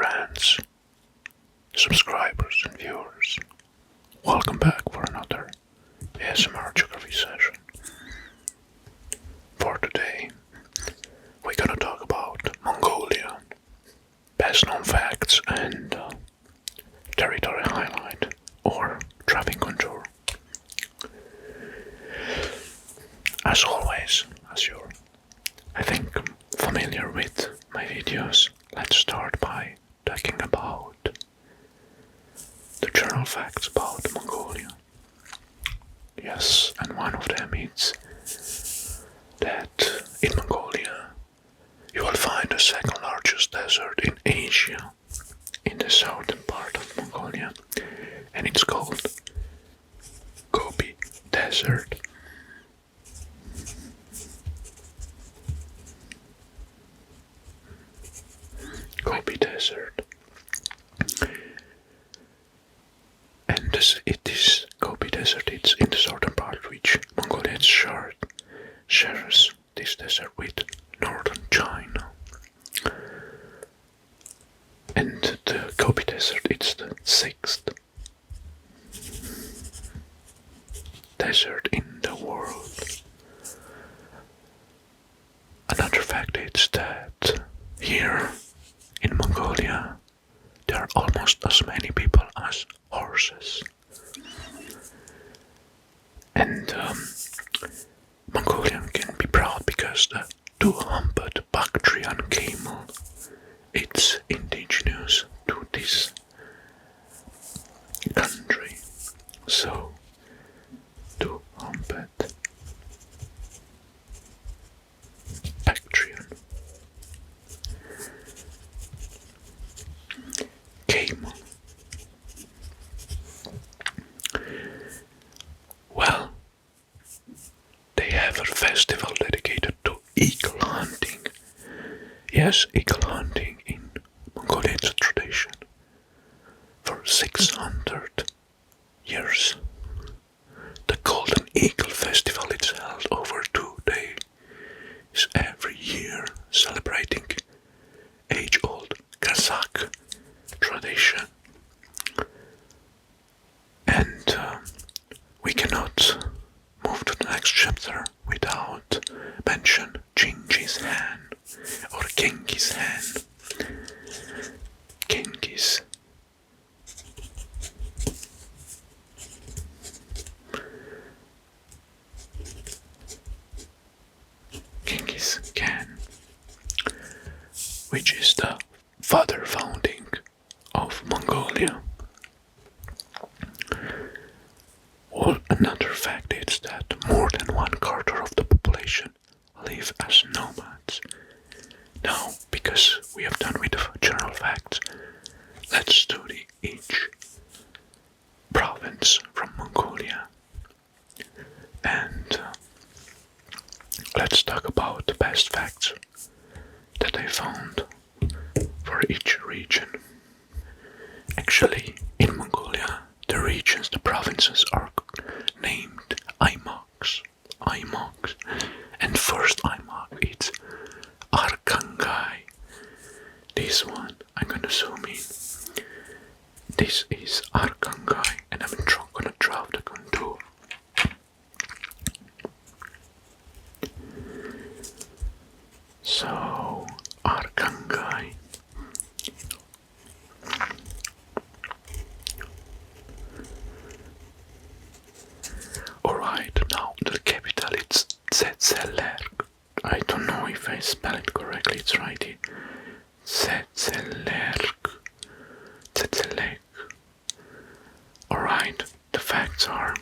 friends, subscribers and viewers. Welcome back for another ASMR geography session. For today, we're gonna talk about Mongolia, best known facts and territory highlight or traffic contour. As always, as you're, I think, familiar with my videos, let's start by talking about the general facts about Mongolia. Yes, and one of them is that in Mongolia you will find the second largest desert in Asia, in the southern part of Mongolia, and it's called Gobi Desert. Gobi Desert. And it is Gobi Desert, it's in the southern part which Mongolia shares this desert with northern China. And the Gobi Desert, it's the sixth desert in the world. Another fact is that here in Mongolia there are almost as many people as horses. And Mongolian can be proud because the two-humped Bactrian camel, it's indigenous to this country. So, two-humped Bactrian camel. Well, they have a festival dedicated to eagle hunting. Yes, eagle hunting in Mongolia is a tradition for 600 years. The Golden Eagle Festival is held over 2 days every year, celebrating age-old Kazakh tradition. And we cannot move to the next chapter without mention Genghis Khan or Genghis Khan. Genghis. Genghis Khan, which is the father founding of Mongolia. Well, another fact is that more than 1/4 of the population live as nomads. Now, because we have done with the general facts, let's study each province from Mongolia. And let's talk about the best facts that I found for each region. Actually, in Mongolia, the regions, the provinces are named aimags. Aimags. And first aimag, it's Arkhangai. This one, I'm gonna zoom in. This is Arkhangai, and I'm gonna draw the contour. So, Arkhangai. Alright, now the capital is Tsetselerg. I don't know if I spell it correctly, it's right here. Tsetselerg. Tsetselerg. Alright, the facts are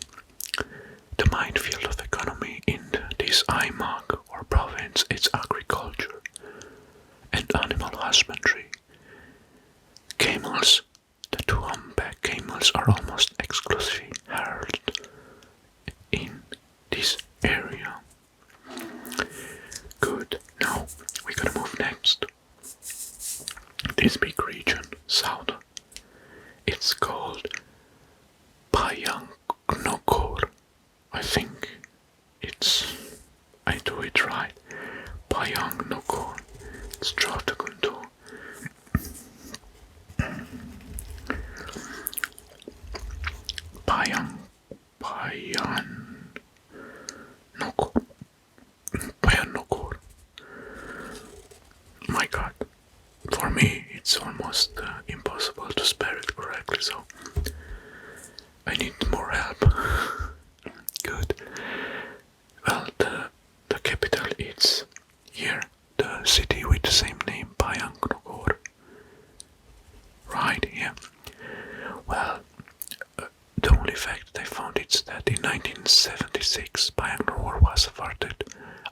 the main field of economy in this aimag or province is agriculture and animal husbandry. Camels, the two humpback camels are almost exclusively herded in this area. Good, now we're gonna move next. This big region, south, it's called Payangnokor. I think I do it right. Payangnokor. Let's draw the contour. almost impossible to spell it correctly, so I need more help. Good. Well, the capital is here, the city with the same name, Payangnogor. Right here. Well, the only fact I found is that in 1976, Payangnogor was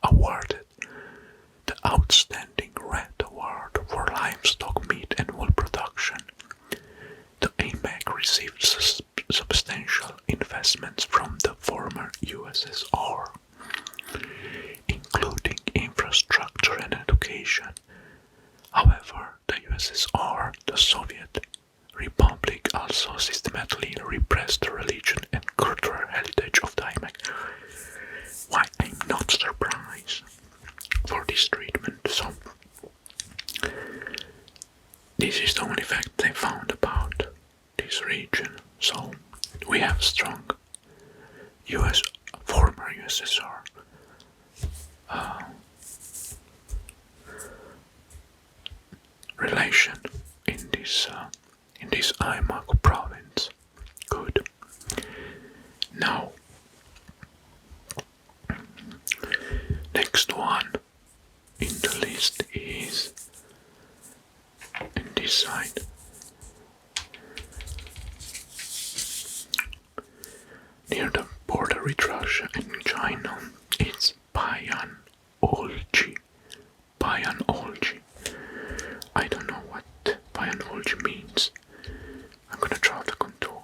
awarded the Outstanding Red Award for livestock meat and wool production. The AMAG received substantial investments from the former USSR, including infrastructure and education. However, the USSR, the Soviet Republic, also systematically repressed the religion and cultural heritage of the AMAG. Why, I'm not surprised for this treatment. So, this is the only fact I found about this region. So, we have strong former USSR relation in this Aimak province. Good. Now, next one in the list is in this side. Near the border with Russia and China, it's Bayan-Olgi. Bayan-Olgi. I don't know what Bayan-Olgi means. I'm gonna draw the contour.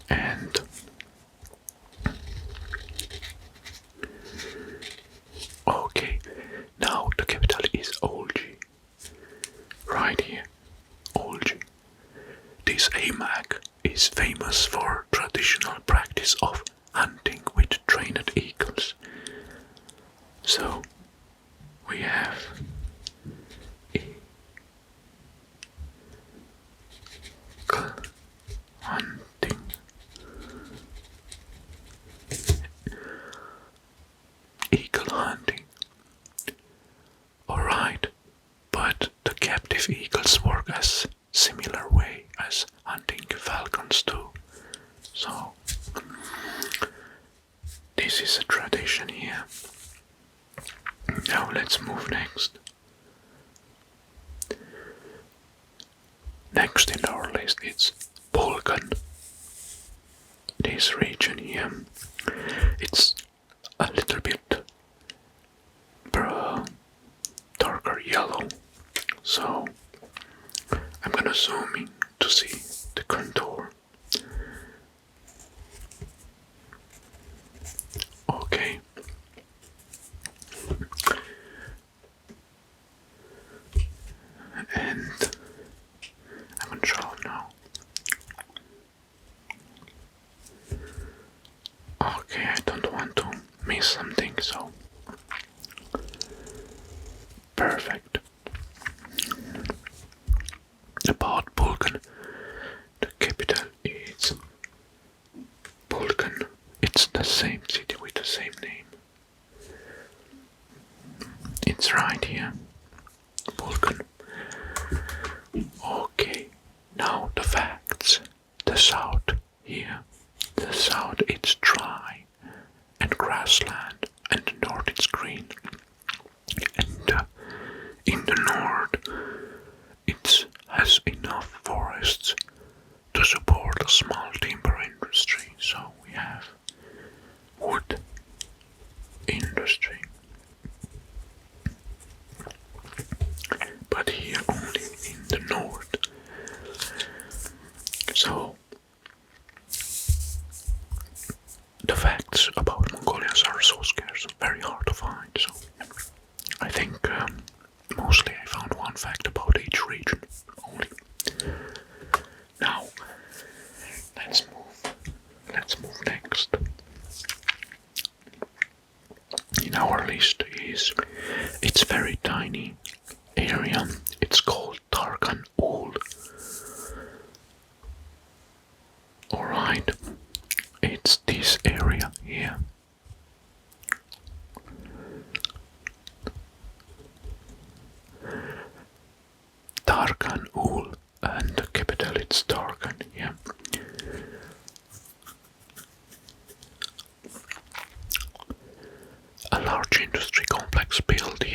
And okay, now the capital is Olgi. Right here, Olgi. This AMAG is famous for traditional practice of hunting with trained eagles. So we have eagle hunting. Eagle hunting. Alright, but the captive eagles work as similar way as hunting falcons do. So this is a tradition here. Now let's move next. Next in our list is Balkan. This region here, it's a little bit darker yellow. So I'm gonna zoom in to see the contour. Okay. And I'm gonna draw now. Okay, I don't want to miss something, so perfect. About Balkan, the capital is Balkan. It's the same city with the same name. It's right here, Balkan. Okay, now the facts. The south here. The south it's dry and grassland, and the north it's green. And in the north it has enough forests to support a small timber industry. So we have wood industry. But here only in the north. So the facts about Mongolia are so scarce, very hard to find. So I think mostly I found one fact about each region only. Now let's move next. In our list it's very tiny area. It's called Tarkan Ul. Alright, it's this area here.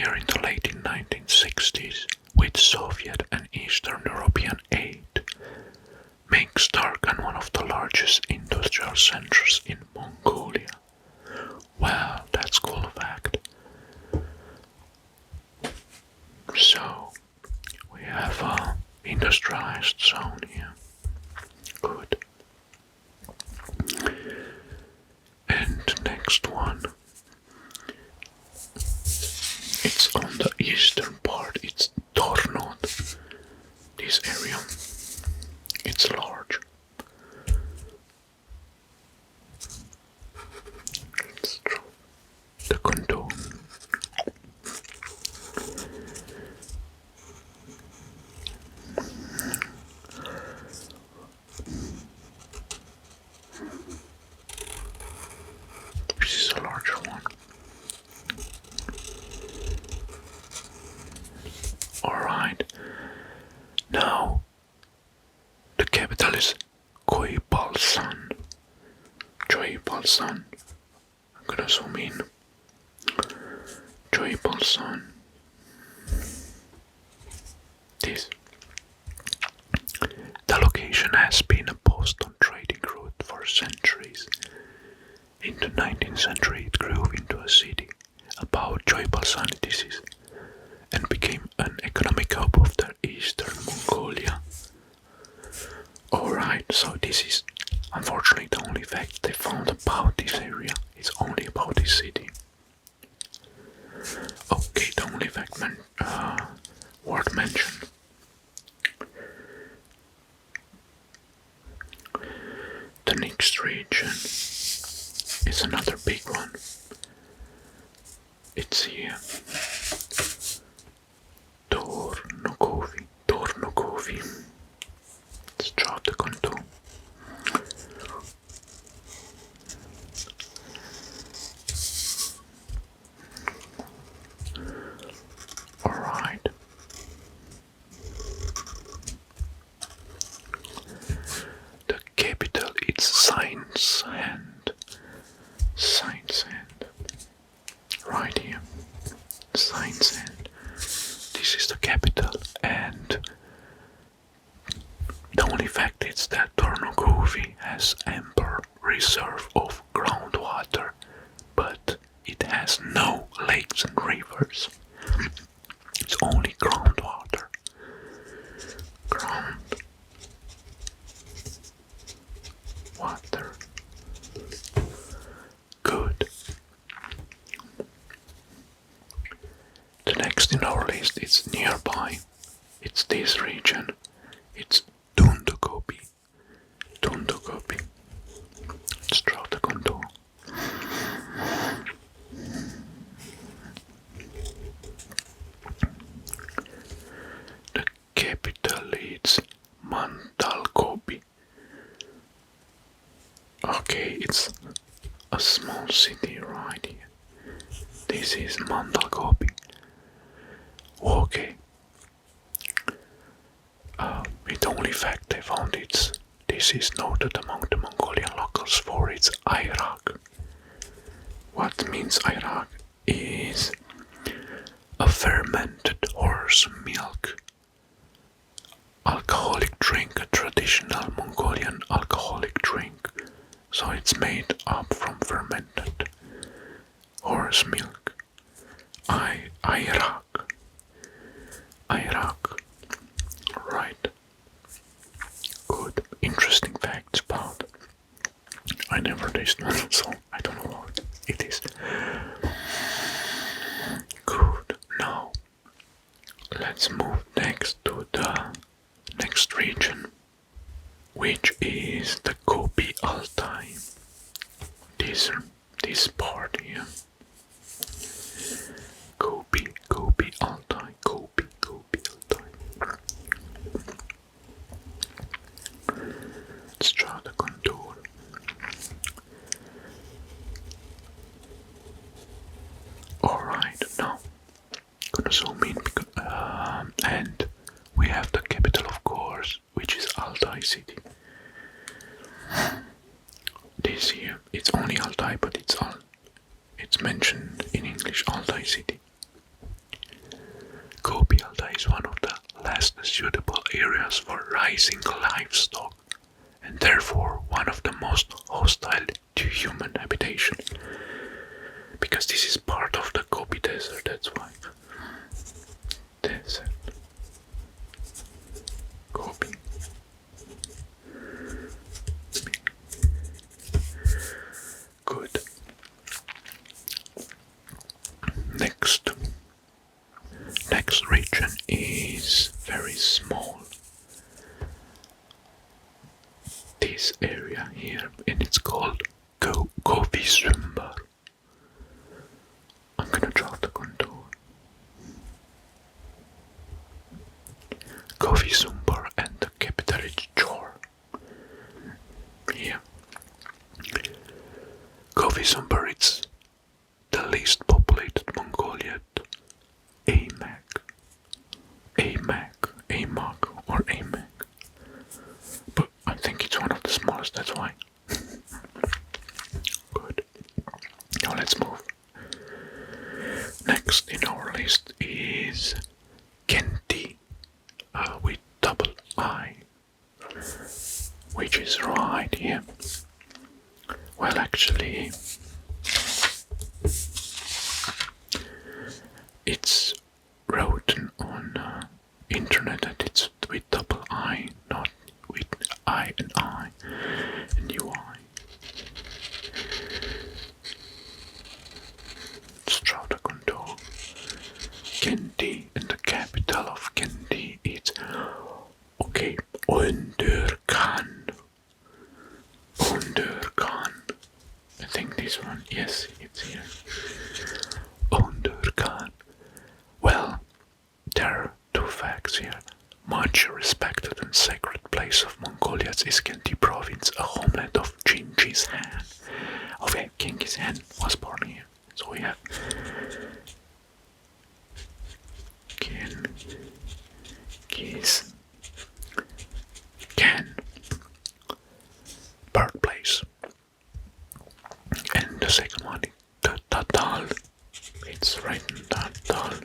here in the late 1960s, with Soviet and Eastern European aid, makes Tarkan one of the largest industrial centers in Mongolia. Well, that's cool fact. So, we have a industrialized zone here. Good. And next one. It's on the eastern part, it's Tornod. This area, it's large. Let's draw the contour. This is a larger one. Alright, now the capital is Choibalsan. Choibalsan. I'm gonna zoom in. Choibalsan. This. The location has been a postal trading route for centuries. In the 19th century, it grew into a city. About Choibalsan, this is, and became an economic hub of the eastern Mongolia. Alright, so this is unfortunately the only fact they found about this area. It's only about this city. Okay, the only fact worth mention. The next region is another big one. It's here. Tornogovi. Let's draw the contour. Alright. The capital is Science Hand. Right here. Science Hand. This is the capital, and the only fact is that Tornogovi has ample reserve of groundwater, but it has no lakes and rivers. It's only groundwater. Groundwater. Good. The next in our list is nearby. It's this region. It's Dundugobi. Let's draw the contour. The capital is Mandalgobi. Okay, it's a small city right here. This is Mandalgobi. Okay. The only fact they found this is noted among the Mongolian locals for its airak. What means airak is a fermented horse milk alcoholic drink, a traditional Mongolian alcoholic drink. So it's made up from fermented horse milk. Airak. Right. Good. Interesting facts about. I never tasted one, so I don't know what it is. Good. Now, let's move next to the next region, which is the Gobi Altai. This part here. Gobi Altai. Gobi Altai. Let's draw the contour. Alright, now gonna zoom in and we have the capital, of course, which is Altai city. This here, it's only Altai, but it's mentioned in English Altai city. delta is one of the less suitable areas for raising livestock, and therefore one of the most hostile to human habitation. Because this is part of the Gobi Desert, that's why. Desert. Gobi. Good. Next region is very small. This area here, and it's called Govisumbar. I'm gonna draw the contour. Govisumbar, and the capital is Jor. Here. Govisumbar, it's the least populated Mongolia. Aimag. But I think it's one of the smallest, that's why. Good. Now let's move. Next in our list is Genti, with double I, which is right here. Well, actually, it's written on internet and it's with double I, not with I and UI. Let's draw the contour. Genti, and the capital of Genti is Ulaanbaatar. I think this one, yes, it's here. Ulaanbaatar. Well, there are two facts here. Much respected and sacred place of Mongolia's is Genti province, a homeland of Genghis Khan. Okay, Genghis Khan was born here. So we have Genghis Khan, birthplace. And the second one is the Tatal. It's written Tatal.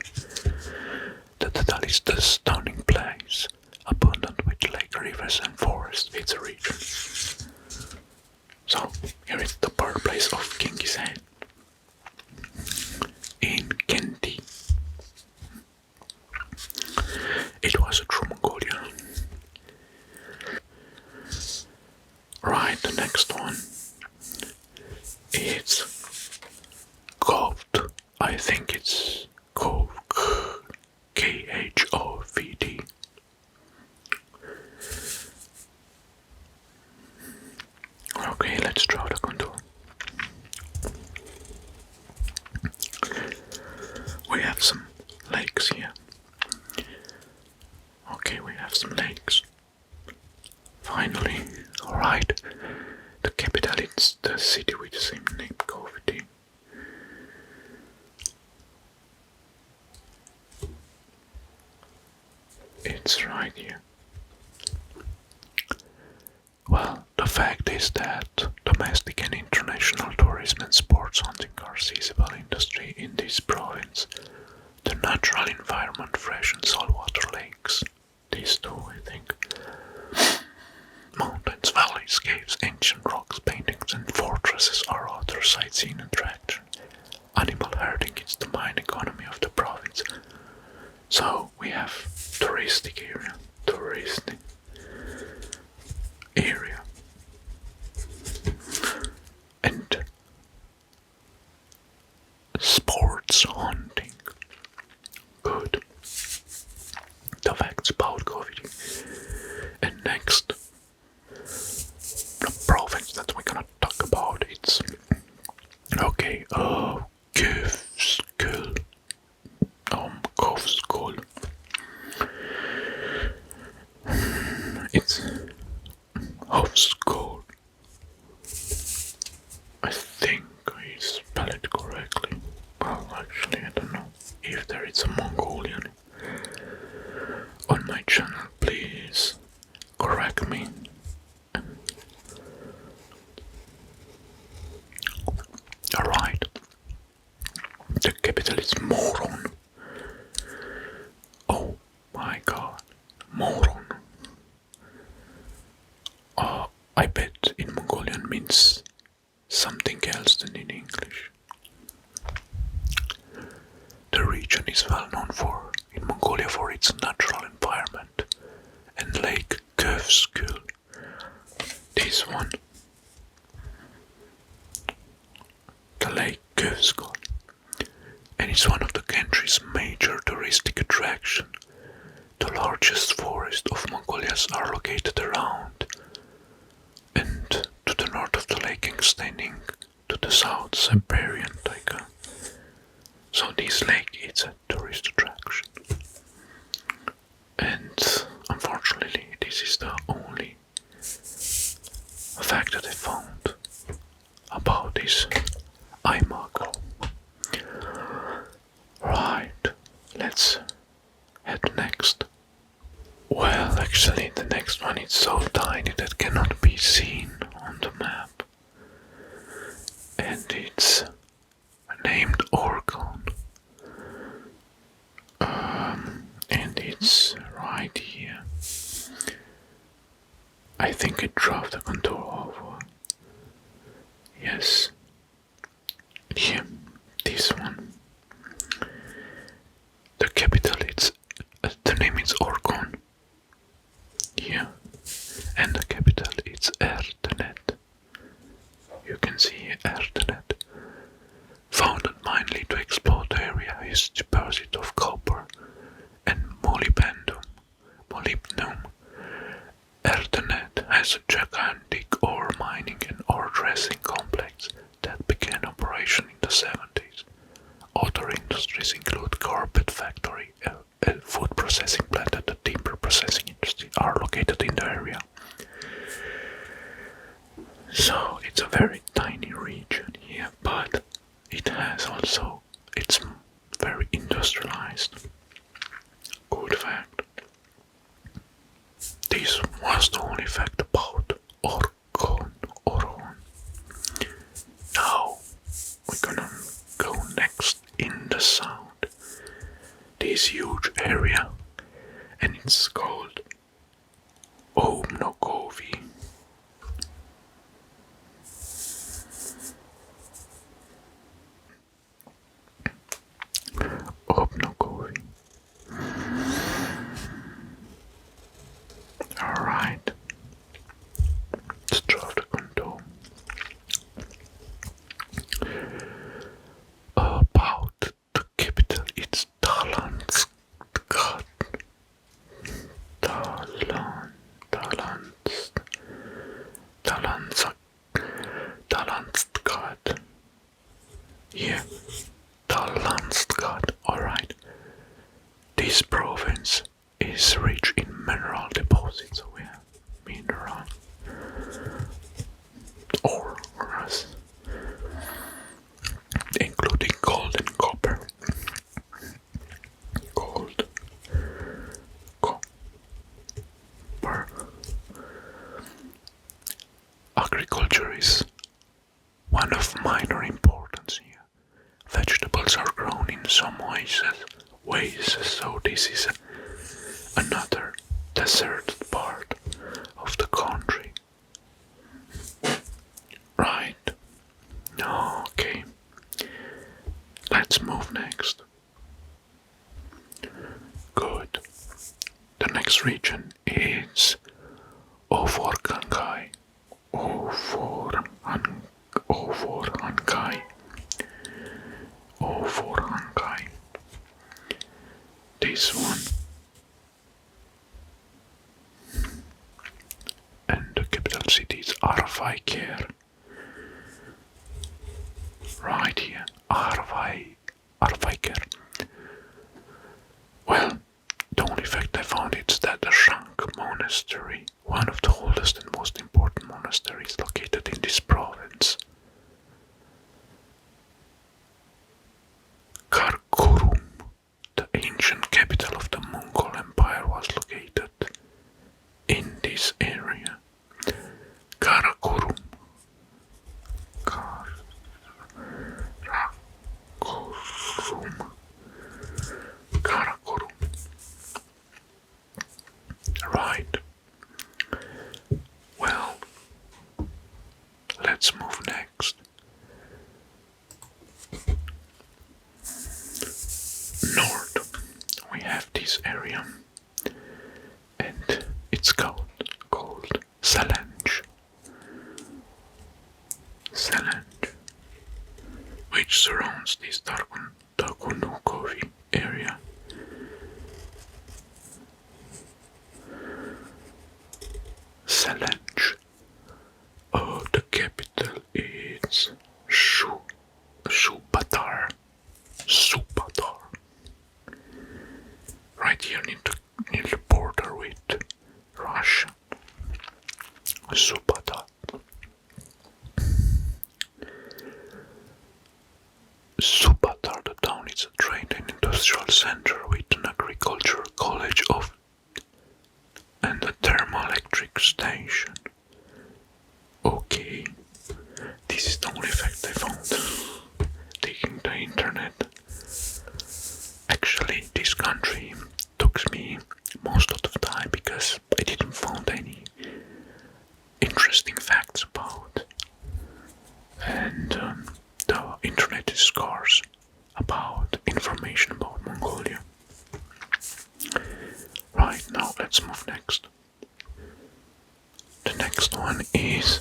The Tatal is the stunning place, abundant with lake, rivers and forests. It's a region. So here is the birthplace of Genghis Khan in Genti. It was a true Mongolian. Right, the next one. It's Govd. I think it's Govd. Khovd. Okay, let's draw the contour. We have some lakes here. Okay, we have some lakes. Finally, alright. The capital is the city with the same name, Khovd. It's right here. Well, the fact is that domestic and international tourism and sports hunting are seizable industry in this province. The natural environment, fresh and saltwater lakes, these two I think. Mountains, valleys, caves, ancient rocks, paintings and fortresses are other sightseeing attractions. Animal herding is the main economy of the province. So we have touristic area. And sports hunting. Good. The facts about Khovd. And next, the province that we're gonna talk about, it's Kovskul. It's Hovskul. I think I spell it correctly. Well, actually, I don't know if there is a Mongolian on my channel. Please correct me. Alright. The capital is Moron. Oh, well known for in Mongolia for its natural environment and Lake Kövskul. This one, the Lake Kövskul, and it's one of the country's major touristic attractions. The largest forests of Mongolia are located around and to the north of the lake, extending to the south Siberian taiga. So this lake is a tourist attraction. And unfortunately, this is the only fact that I found about this aimag. Right, let's head next. Well, actually, the next one is so tiny that cannot be seen on the map. And it's named Orkon. And it's right here. I think I dropped the contour over. Yes. Here, this one. The capital, the name is Orkon. Here. And the capital, it's Erdenet. You can see Erdenet. Founded mainly to explore the area, its deposit of copper and molybdenum. Erdenet has a gigantic ore mining and ore dressing complex that began operation in the 70s. Other industries include carpet factory, a food processing plant, and the timber processing industry are located in the area. So it's a very tiny region here, but it has also, it's very industrialized. Good fact. This was the only fact about Orkon. Now we're gonna go next in the south. This huge area, and it's called Omnogovi. Alright. Let's draw the contour. About the capital, it's Talansk. Talanskad. Yeah, Talanskad. Alright. This province is rich in mineral deposits. So we have mineral ores, including gold and copper. Gold, copper. Agriculture is one of minor importance here. Vegetables are grown in some ways, so this is another deserted part of the country. Right. Okay. Let's move next. Good. The next region is Ovorhankai. Ovorhankai. This one. And the capital city is Arvaiker. Right here, Arvaiker. Well, the only fact I found is that the Shank Monastery, one of the oldest and most important monasteries located in this province. Karakorum, the ancient capital of the Mongol Empire, was located in this area. Karakorum. Karakorum. Right. Well, let's move next. this area, and it's called Salange, which surrounds this Takunukovi area. Salange. Oh, the capital is Subatar. Right here near the border with Russia. Subatar. Subatar, the town, is a trade and industrial center with an agricultural college and a thermoelectric station. Okay, this is the only fact I found taking the internet. Actually, this country took me most of the time because I didn't find any interesting facts about, and the internet is scarce about information about Mongolia. Right, now let's move next. The next one is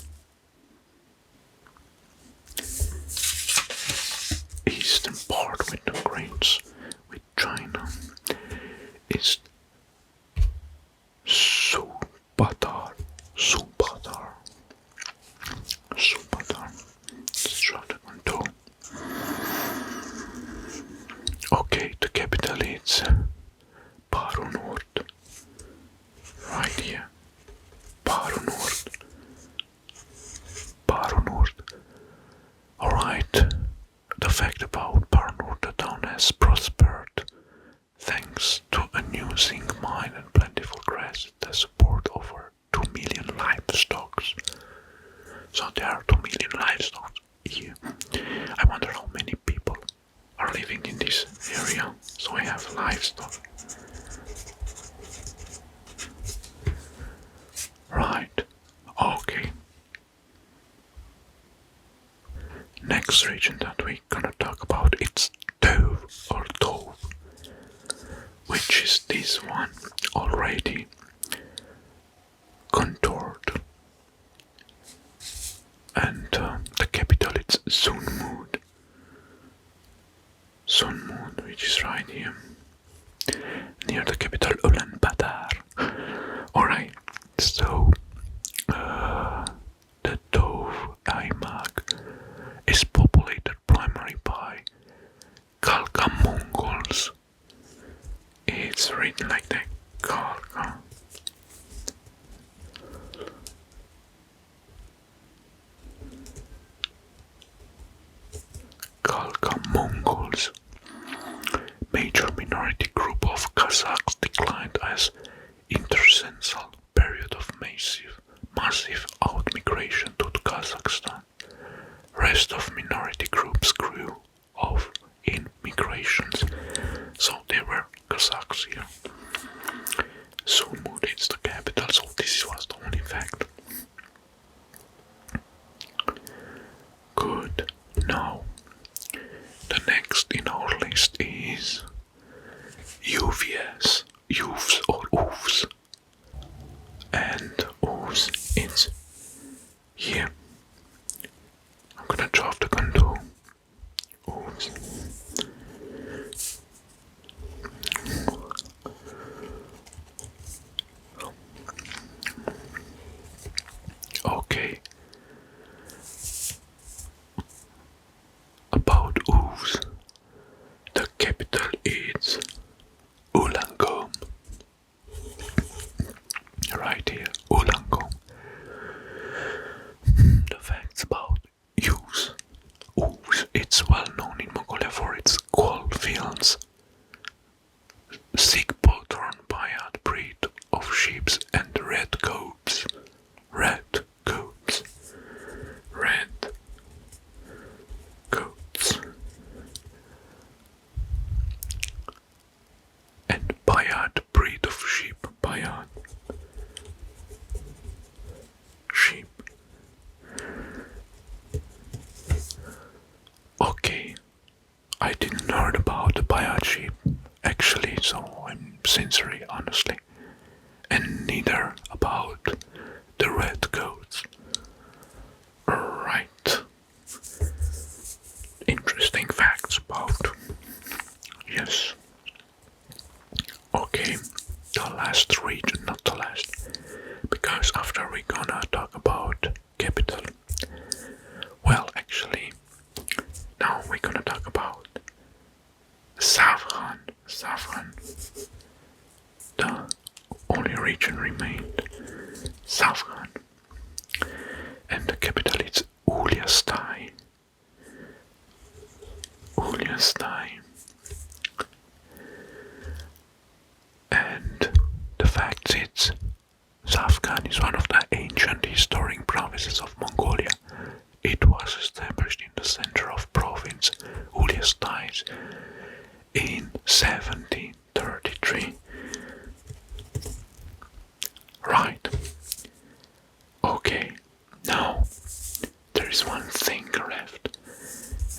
eastern part with the grains with China. Is Subatar. Let's try that one too. Okay, the capital is Parunort. Right here. Parunort. Alright. The fact about Parunort, the town has prospered thanks to a new zinc mine and plentiful grass that support over 2 million livestock. So there are 2 million livestock here. I wonder how many people are living in this area. So we have livestock. Right. Okay. Next region that we're gonna talk about, it's Tove, which is this one already contoured, and the capital is Sunmud, which is right here near the capital Ulaanbaatar. Alright, so the Tove Aimag is populated primarily by Khalkha Mongols. It's written like that, Khalkha. Mongols. Major minority group of Kazakhs declined as intercensual period of massive out-migration to Kazakhstan. Rest of minority groups grew off in migrations, so there were Kazakhs here. Sunmud is the capital, so this was the only fact. Good. Now, the next in our list is UVS, Youths or Oofs. And Oofs, it's here. I'm gonna drop the gun to Oofs. Okay. About Oofs, the capital is Ulaanbaatar. Right here, Ulaanbaatar. The facts about Oofs. It's well known in Mongolia for its coal fields, thick pattern Bayat breed of sheep and red goats. And Bayat breed of sheep. Sheep. Okay, I didn't heard about the Bayat sheep actually, so I'm century, honestly, and neither about the red coats. Right. Interesting facts about. Yes. Okay, the last region, not the last, because after we're gonna talk about capital. Well, actually, now we're gonna talk about Savran. Savran. The only region remained. Savran. And the capital is Ulaanbaatar. Ulaanbaatar. And the fact is, Savran is one of the ancient historic provinces of Mongolia. It was established in the center of province Ulaanbaatar in 1733. Right. Okay, now there is one thing left,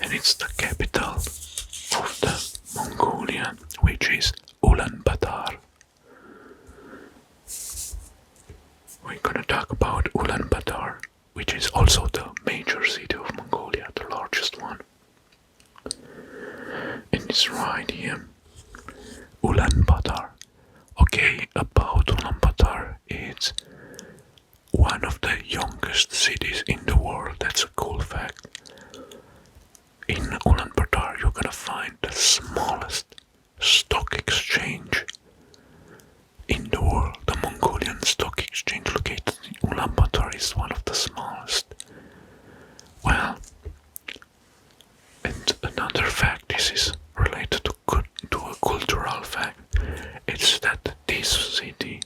and it's the capital of the Mongolia, which is Ulaanbaatar. We're gonna talk about Ulaanbaatar, which is also the major city of Mongolia, the largest one. And it's right here. Ulaanbaatar. Okay, about Ulaanbaatar, it's one of the youngest cities in the world. That's a cool fact. In Ulaanbaatar, you're gonna find the smallest stock exchange in the world. The Mongolian stock exchange located in Ulaanbaatar is one of the smallest. Well, and another fact, this is related to a cultural fact, it's that this city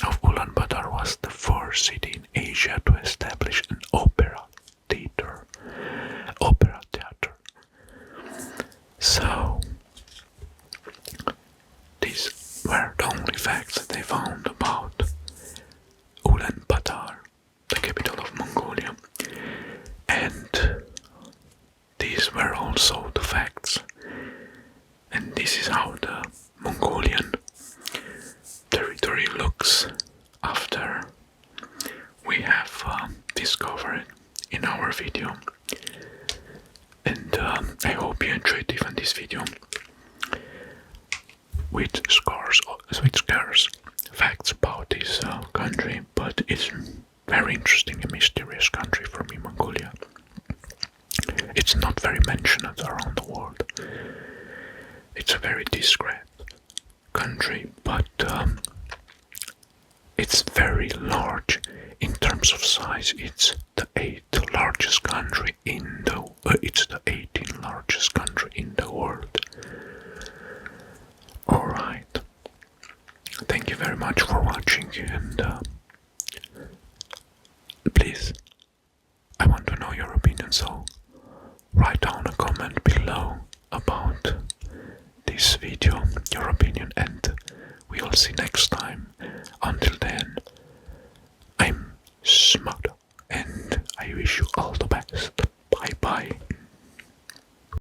of Ulaanbaatar was the first city in Asia to establish an opera theater. So, these were the only facts that they found about Ulaanbaatar, the capital of Mongolia. And these were also the facts. And this is how the Mongolian territory looks after we have discovered in our video. And I hope you enjoyed even this video with scarce facts about this country, but it's very interesting and mysterious country for me, Mongolia. It's not very mentioned around the world. It's a very discreet country, but it's very large in terms of size. It's the 8th largest country in the. It's the 18th largest country in the world. All right. Thank you very much for watching, and please, I want to know your opinion. So write down a comment below about this video, your opinion, and we'll see next time. Until